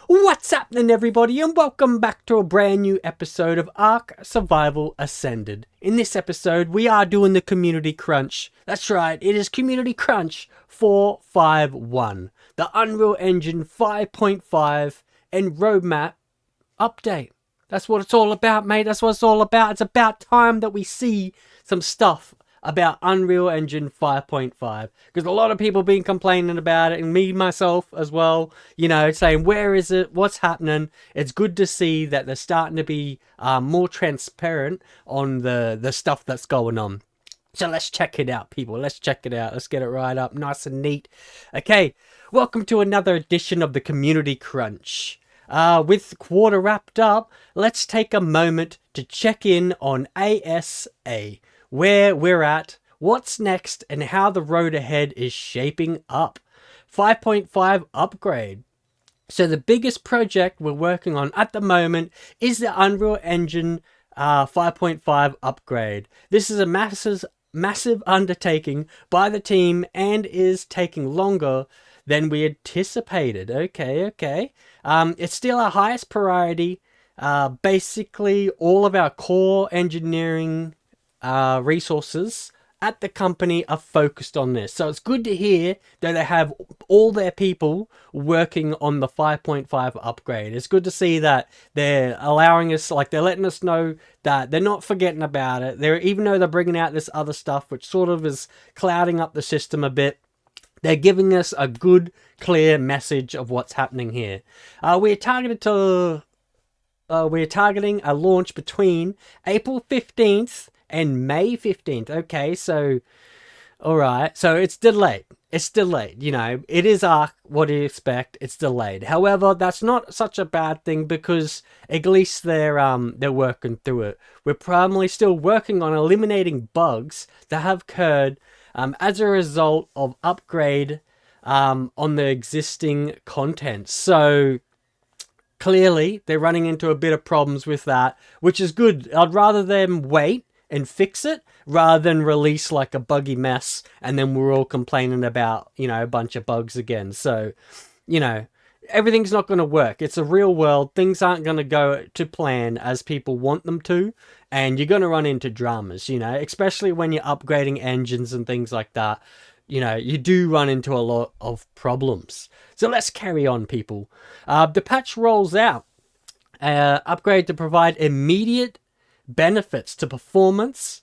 What's happening, everybody, and welcome back to a brand new episode of ARK Survival Ascended. In this episode, we are doing the Community Crunch. That's right, it is Community Crunch 451, the Unreal Engine 5.5 and roadmap update. That's what it's all about, mate. That's what it's all about. It's about time that we see some stuff about Unreal Engine 5.5, because a lot of people have been complaining about it, and me myself as well, you know, saying where is it, what's happening. It's good to see that they're starting to be more transparent on the stuff that's going on. So let's check it out, people. Let's check it out. Let's get it right up nice and neat. Okay, welcome to another edition of the Community Crunch. With the quarter wrapped up, let's take a moment to check in on ASA, where we're at, what's next, and how the road ahead is shaping up. 5.5 upgrade. So the biggest project we're working on at the moment is the Unreal Engine 5.5 upgrade. This is a massive undertaking by the team and is taking longer than we anticipated. Okay. It's still our highest priority. Basically, all of our core engineering resources at the company are focused on this. So it's good to hear that they have all their people working on the 5.5 upgrade. It's good to see that they're allowing us, like they're letting us know that they're not forgetting about it. Even though they're bringing out this other stuff, which sort of is clouding up the system a bit, they're giving us a good, clear message of what's happening here. We're targeting a launch between April 15th and May 15th. Okay, so, alright, so it's delayed. It's delayed, you know, it is ARK, what do you expect? It's delayed. However, that's not such a bad thing, because at least they're working through it. We're primarily still working on eliminating bugs that have occurred as a result of upgrade on the existing content. So clearly they're running into a bit of problems with that, which is good. I'd rather them wait and fix it rather than release like a buggy mess and then we're all complaining about, you know, a bunch of bugs again. So, you know, everything's not going to work. It's a real world. Things aren't going to go to plan as people want them to, and you're going to run into dramas, you know, especially when you're upgrading engines and things like that. You know, you do run into a lot of problems. So let's carry on, people. The patch rolls out. Upgrade to provide immediate benefits to performance,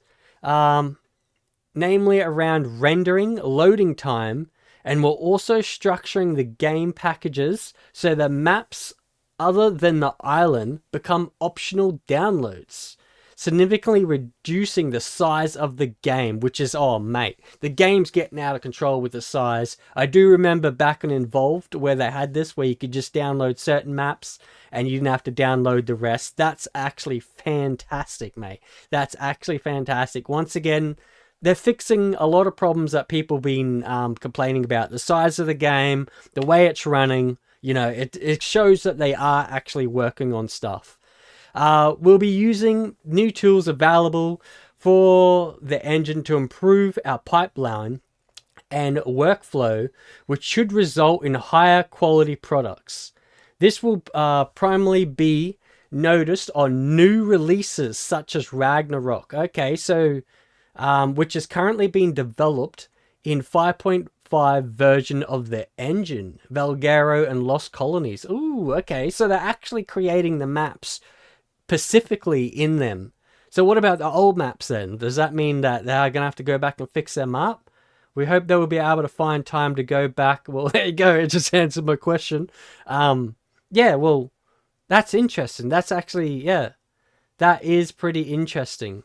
namely around rendering, loading time, and we're also structuring the game packages so that maps other than the island become optional downloads, significantly reducing the size of the game, which is, oh mate, the game's getting out of control with the size. I do remember back in Involved where they had this, where you could just download certain maps and you didn't have to download the rest. That's actually fantastic, mate. That's actually fantastic. Once again, they're fixing a lot of problems that people have been complaining about. The size of the game, the way it's running, you know, it shows that they are actually working on stuff. We'll be using new tools available for the engine to improve our pipeline and workflow, which should result in higher quality products. This will primarily be noticed on new releases such as Ragnarok. Okay, so which is currently being developed in 5.5 version of the engine, Valgaro and Lost Colonies. Ooh, okay, so they're actually creating the maps specifically in them. So what about the old maps then? Does that mean that they're going to have to go back and fix them up? We hope they will be able to find time to go back. Well, there you go. It just answered my question. Yeah, well, that's interesting. That's actually, yeah, that is pretty interesting.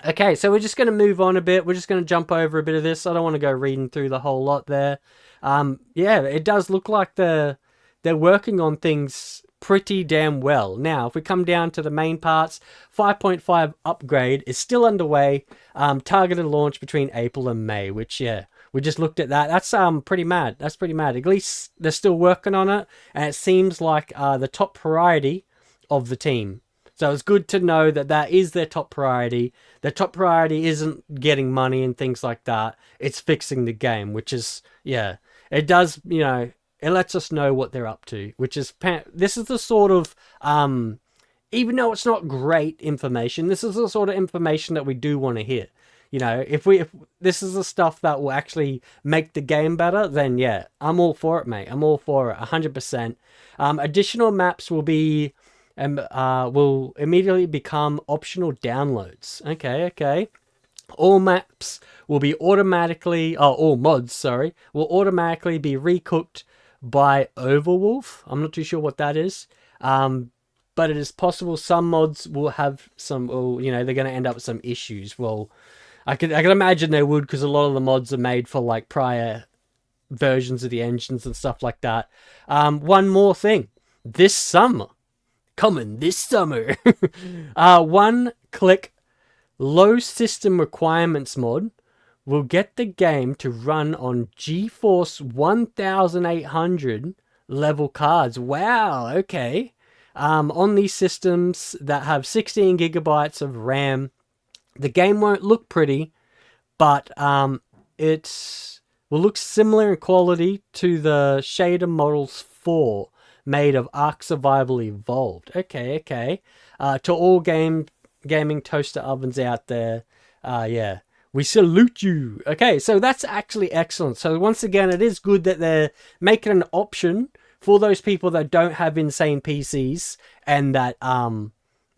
Okay, so we're just going to move on a bit. We're just going to jump over a bit of this. I don't want to go reading through the whole lot there. Yeah, it does look like they're working on things pretty damn well. Now, if we come down to the main parts, 5.5 upgrade is still underway. Targeted launch between April and May, which, yeah, we just looked at that. That's pretty mad. That's pretty mad. At least they're still working on it, and it seems like the top priority of the team. So it's good to know that that is their top priority. Their top priority isn't getting money and things like that. It's fixing the game, which is, yeah, it does, you know, it lets us know what they're up to, which is, this is the sort of, even though it's not great information, this is the sort of information that we do want to hear. You know, if this is the stuff that will actually make the game better, then yeah, I'm all for it, mate. I'm all for it, 100%. Additional maps will be, will immediately become optional downloads. Okay. All maps will be automatically, all mods, sorry, will automatically be recooked by Overwolf. I'm not too sure what that is. But it is possible some mods will have some, you know, they're going to end up with some issues. Well, I can imagine they would, because a lot of the mods are made for like prior versions of the engines and stuff like that. One more thing. This summer, one-click low system requirements mod will get the game to run on GeForce 1800 level cards. Wow, okay. On these systems that have 16 gigabytes of RAM, the game won't look pretty, but it will look similar in quality to the Shader Models 4 made of ARK Survival Evolved. Okay. To all gaming toaster ovens out there, yeah, we salute you. Okay, so that's actually excellent. So once again, it is good that they're making an option for those people that don't have insane PCs and that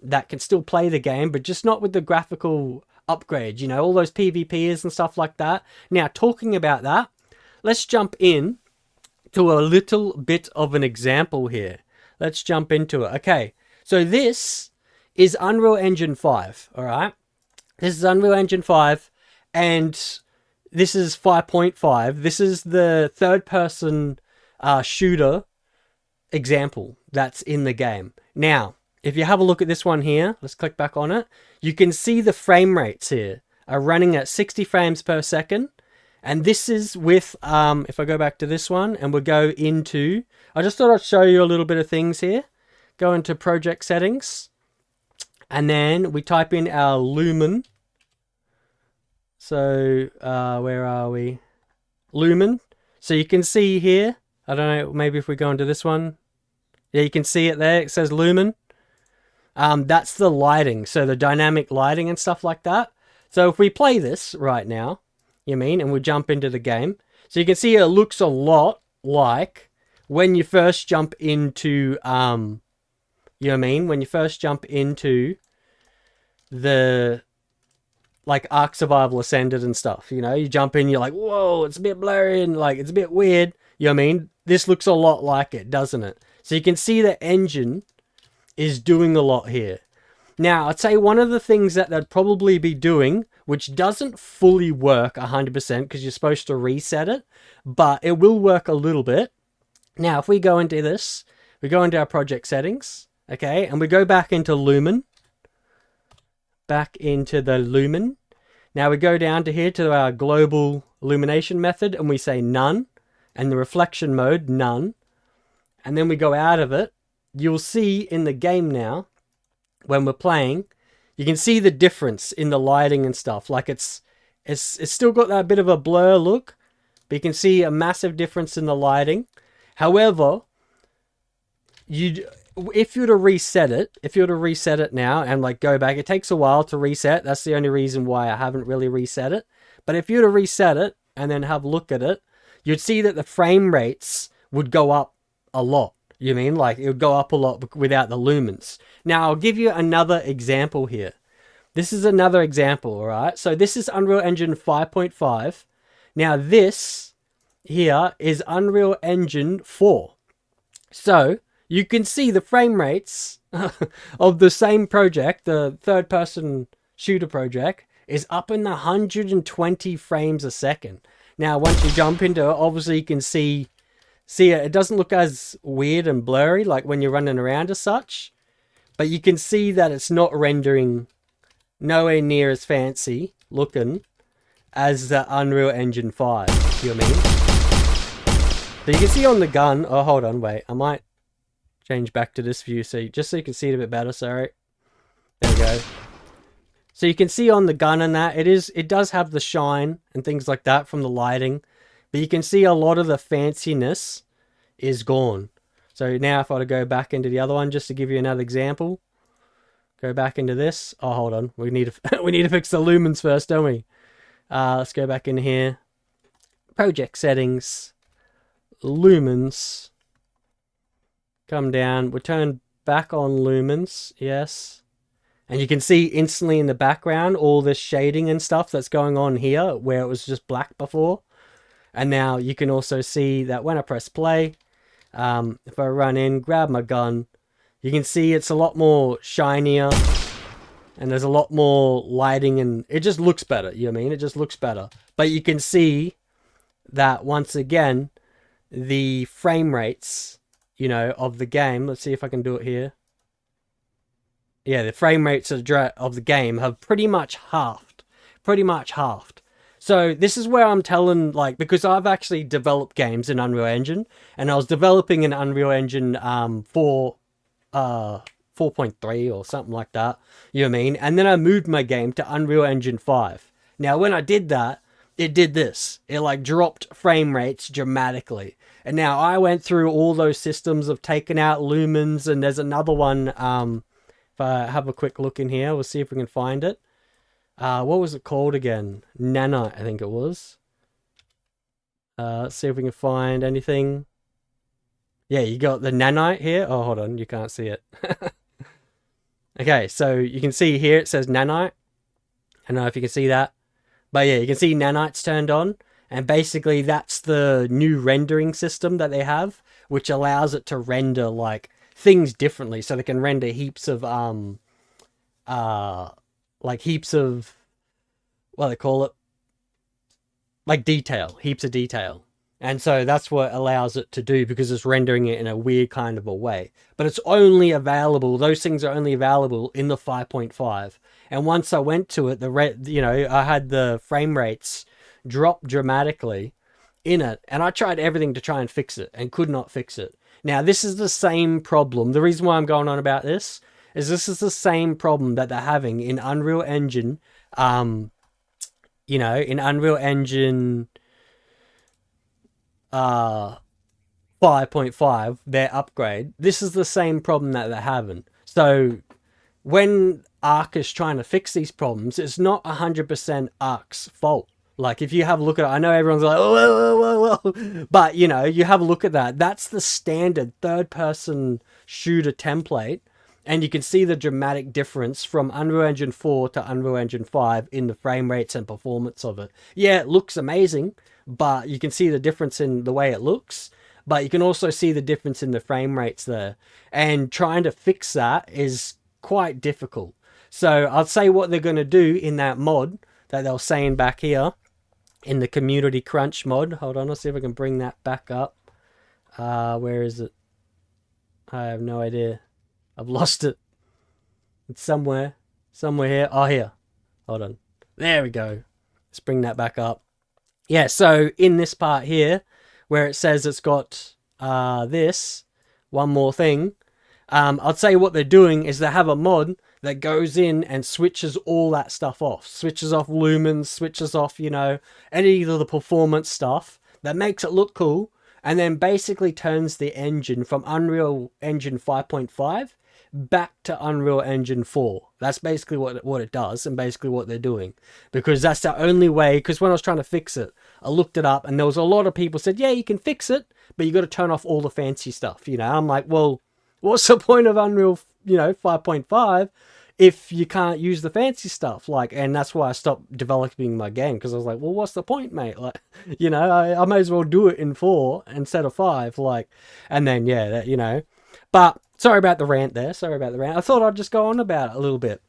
that can still play the game, but just not with the graphical upgrades, you know, all those PvPers and stuff like that. Now, talking about that, let's jump in to a little bit of an example here. Let's jump into it. Okay, so this is Unreal Engine 5, all right? This is Unreal Engine 5, and this is 5.5. This is the third-person shooter example that's in the game. Now, if you have a look at this one here, let's click back on it. You can see the frame rates here are running at 60 frames per second. And this is with, if I go back to this one and we'll go into, I just thought I'd show you a little bit of things here. Go into project settings. And then we type in our Lumen. So, where are we? Lumen. So you can see here, I don't know, maybe if we go into this one. Yeah, you can see it there. It says Lumen. That's the lighting. So the dynamic lighting and stuff like that. So if we play this right now, and we jump into the game. So you can see it looks a lot like when you first jump into, when you first jump into the, like, ARK Survival Ascended and stuff, you jump in, you're like, whoa, it's a bit blurry and, like, it's a bit weird, This looks a lot like it, doesn't it? So you can see the engine is doing a lot here. Now, I'd say one of the things that they'd probably be doing, which doesn't fully work 100% because you're supposed to reset it, but it will work a little bit. Now, if we go into this, we go into our project settings, okay, and we go back into Lumen. Back into the Lumen. Now we go down to here to our global illumination method and we say none, and the reflection mode, none. And then we go out of it. You'll see in the game now, when we're playing, you can see the difference in the lighting and stuff. Like it's still got that bit of a blur look, but you can see a massive difference in the lighting. However, if you were to reset it now and like go back, it takes a while to reset. That's the only reason why I haven't really reset it. But if you were to reset it and then have a look at it, you'd see that the frame rates would go up a lot. Like it would go up a lot without the lumens. Now I'll give you another example here. This is another example, all right? So this is Unreal Engine 5.5. Now this here is Unreal Engine 4. So you can see the frame rates of the same project, the third-person shooter project, is up in the 120 frames a second. Now, once you jump into it, obviously you can see it doesn't look as weird and blurry like when you're running around as such, but you can see that it's not rendering nowhere near as fancy looking as the Unreal Engine 5. You know what I mean? So you can see on the gun. Oh, hold on, wait. I might change back to this view just so you can see it a bit better. Sorry. There we go. So you can see on the gun and that it does have the shine and things like that from the lighting, but you can see a lot of the fanciness is gone. So now if I were to go back into the other one, just to give you another example, go back into this. Oh, hold on. We need to we need to fix the lumens first, don't we? Let's go back in here. Project settings, lumens. Come down. We turn back on lumens. Yes. And you can see instantly in the background all this shading and stuff that's going on here where it was just black before. And now you can also see that when I press play, if I run in, grab my gun, you can see it's a lot more shinier and there's a lot more lighting and it just looks better. You know what I mean? It just looks better. But you can see that once again, the frame rates, you know, of the game. Let's see if I can do it here. Yeah, the frame rates of the game have pretty much halved. Pretty much halved. So this is where I'm telling, like, because I've actually developed games in Unreal Engine, and I was developing in Unreal Engine 4.3 or something like that, you know what I mean? And then I moved my game to Unreal Engine 5. Now, when I did that, it did this. It, like, dropped frame rates dramatically. And now I went through all those systems of taking out lumens, and there's another one, if I have a quick look in here, we'll see if we can find it. What was it called again? Nanite, I think it was. Let's see if we can find anything. Yeah, you got the nanite here. Oh, hold on, you can't see it. Okay, so you can see here it says nanite. I don't know if you can see that. But yeah, you can see nanite's turned on. And basically that's the new rendering system that they have, which allows it to render like things differently. So they can render heaps of like heaps of, what do they call it? Like detail, heaps of detail. And so that's what allows it to do, because it's rendering it in a weird kind of a way. But it's only available, those things are only available in the 5.5. And once I went to it, I had the frame rates drop dramatically in it. And I tried everything to try and fix it and could not fix it. Now, this is the same problem. The reason why I'm going on about this is the same problem that they're having in Unreal Engine, in Unreal Engine 5.5, their upgrade. This is the same problem that they're having. So when ARK is trying to fix these problems, it's not 100% ARK's fault. Like, if you have a look at it, I know everyone's like, oh, whoa. But, you know, you have a look at that. That's the standard third-person shooter template. And you can see the dramatic difference from Unreal Engine 4 to Unreal Engine 5 in the frame rates and performance of it. Yeah, it looks amazing, but you can see the difference in the way it looks. But you can also see the difference in the frame rates there. And trying to fix that is quite difficult. So I'll say what they're going to do in that mod that they were saying back here in the Community Crunch mod. Hold on, let's see if I can bring that back up. Where is it? I have no idea. I've lost it. It's somewhere here. Oh, here. Hold on. There we go. Let's bring that back up. Yeah, so in this part here, where it says it's got this, one more thing, I'd say what they're doing is they have a mod that goes in and switches all that stuff off. Switches off lumens, switches off, any of the performance stuff that makes it look cool, and then basically turns the engine from Unreal Engine 5.5 back to Unreal Engine 4. That's basically what it does, and basically what they're doing. Because that's the only way, because when I was trying to fix it, I looked it up, and there was a lot of people said, yeah, you can fix it, but you got to turn off all the fancy stuff, I'm like, well, what's the point of Unreal, 5.5 if you can't use the fancy stuff? Like, and that's why I stopped developing my game, because I was like, well, what's the point, mate? Like, I might as well do it in 4 instead of 5, like, and then, yeah, but sorry about the rant there. I thought I'd just go on about it a little bit.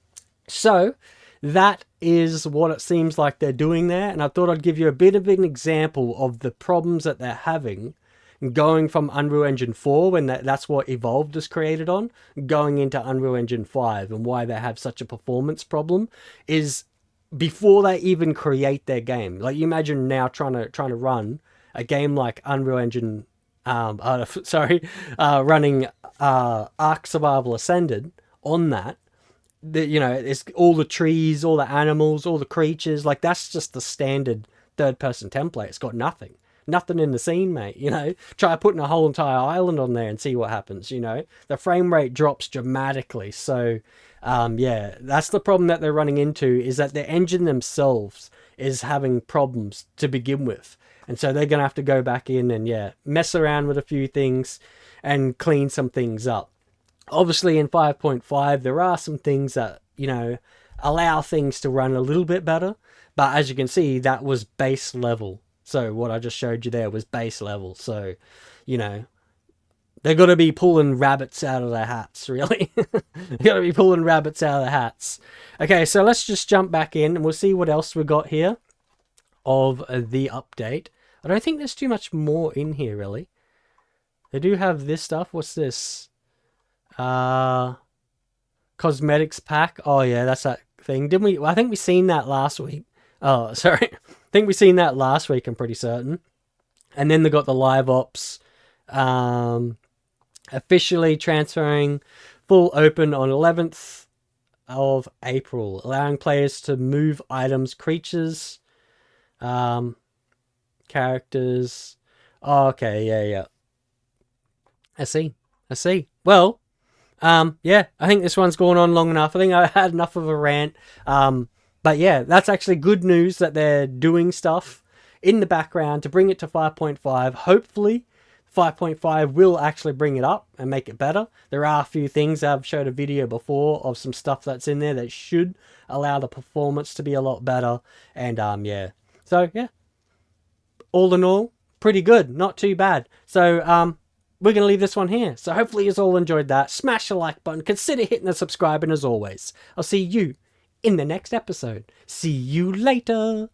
So that is what it seems like they're doing there. And I thought I'd give you a bit of an example of the problems that they're having going from Unreal Engine 4, when that's what Evolved is created on, going into Unreal Engine 5, and why they have such a performance problem is before they even create their game. Like, you imagine now trying to run a game like Unreal Engine, running ARK Survival Ascended on that. It's all the trees, all the animals, all the creatures. Like, that's just the standard third-person template. It's got nothing. nothing in the scene, mate. You know, try putting a whole entire island on there and see what happens. You know, the frame rate drops dramatically. So, yeah, that's the problem that they're running into, is that the engine themselves is having problems to begin with. And so they're going to have to go back in and, yeah, mess around with a few things and clean some things up. Obviously, in 5.5, there are some things that, you know, allow things to run a little bit better. But as you can see, that was base level. So what I just showed you there was base level. So, you know, they're going to be pulling rabbits out of their hats, really. They're going to be pulling rabbits out of their hats. Okay, so let's just jump back in and we'll see what else we got here of the update. I don't think there's too much more in here, really. They do have this stuff. What's this? Cosmetics pack. Oh, yeah, that's that thing. Didn't we? I think we seen that last week. Oh, sorry. I think we seen that last week, I'm pretty certain. And then they got the live ops. Officially transferring full open on 11th of April, allowing players to move items, creatures, characters. Oh, okay, yeah. I see. Well, yeah, I think this one's gone on long enough. I think I had enough of a rant. But yeah, that's actually good news that they're doing stuff in the background to bring it to 5.5. Hopefully, 5.5 will actually bring it up and make it better. There are a few things I've showed a video before of some stuff that's in there that should allow the performance to be a lot better. And yeah. So yeah, all in all, pretty good. Not too bad. So we're going to leave this one here. So hopefully you all enjoyed that. Smash the like button. Consider hitting the subscribe. And as always, I'll see you in the next episode. See you later.